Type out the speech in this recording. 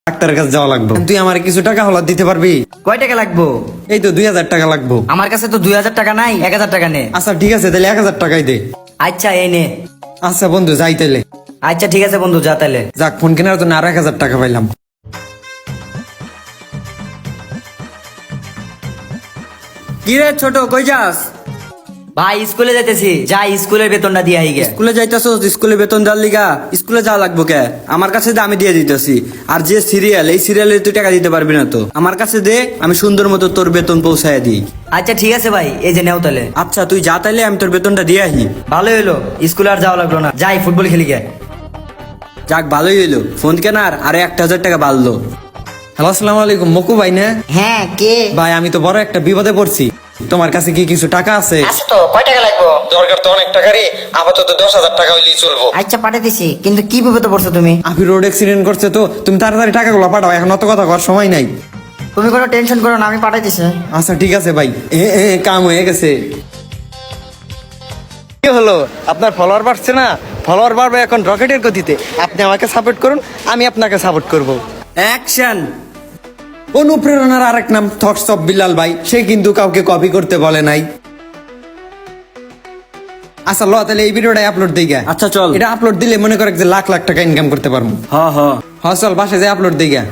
ডাক্তারের কাছে যাওয়া লাগবে। তুই আমার কিছু টাকা হলা দিতে পারবি? কয় টাকা লাগবো? এই তো 2000 টাকা লাগবো। আমার কাছে তো 2000 টাকা নাই, 1000 টাকা নে। আচ্ছা ঠিক আছে, তাহলে 1000 টাকাই দে। আচ্ছা এই নে। আচ্ছা বন্ধু, যাই তাইলে। আচ্ছা ঠিক আছে বন্ধু, যা তাইলে। যাক, ফোন কেনার জন্য আর 1000 টাকা পাইলাম। কি রে ছোট, কই যাস? ভাই স্কুলে যাইতেছি, যাই স্কুলের বেতনটা দিয়ে আই গে। স্কুলে যাইতাছস? স্কুলে বেতন দেওয়ার লিগা স্কুলে যাওয়া লাগবো কে? আমার কাছে দে, আমি দিয়ে দিতেছি। আর যে সিরিয়াল, এই সিরিয়ালে তুই টাকা দিতে পারবি না তো। আমার কাছে দে, আমি সুন্দর মতো তোর বেতন পৌঁছায় দিই। আচ্ছা ঠিক আছে ভাই, এই যে নেও তাহলে। আচ্ছা তুই যা, তাইলে আমি তোর বেতনটা দিয়ে আহি। ভালোই হলো, স্কুলে আর যাওয়া লাগলো না, যাই ফুটবল খেলি গে। যাক, ভালোই হইলো, ফোন কেনার আরে 1000 টাকা বাড়লো। হ্যালো, আসসালামু আলাইকুম। মকু ভাই না? হ্যাঁ, কে? ভাই, আমি তো বড় একটা বিপদে পড়ছি। তোমার কাছে কি কিছু টাকা আছে? আছে তো, কয় টাকা লাগবে? দরকার তো অনেক টাকারই, আপাতত 10,000 টাকা হইলেই চলবো। আচ্ছা পাঠিয়ে দিছি, কিন্তু কি বিপদে পড়ছো তুমি? আপনি রোড অ্যাক্সিডেন্ট করছে তো, তুমি তাড়াতাড়ি টাকাগুলো পাঠাও, এখন অত কথা করার সময় নাই। তুমি কোনো টেনশন করো না, আমি পাঠিয়ে দিছি। আচ্ছা ঠিক আছে ভাই, কাম হয়ে গেছে। কি হলো, আপনার ফলোয়ার বাড়ছে না? ফলোয়ার বাড়বে এখন রকেটের গতিতে। আপনি আমাকে সাপোর্ট করুন, আমি আপনাকে সাপোর্ট করব। অ্যাকশন। অনুপ্রেরণার আরেক নাম থটস অফ বিল্লাল ভাই, সে কিন্তু কাউকে কপি করতে বলে নাই। আচ্ছা ল, তাহলে এই ভিডিওটা আপলোড দিই গা। আচ্ছা, চল। এটা আপলোড দিলে মনে করে যে লাখ লাখ টাকা ইনকাম করতে পারবো। হ হ। চল বাসায় যাই আপলোড দিই গা।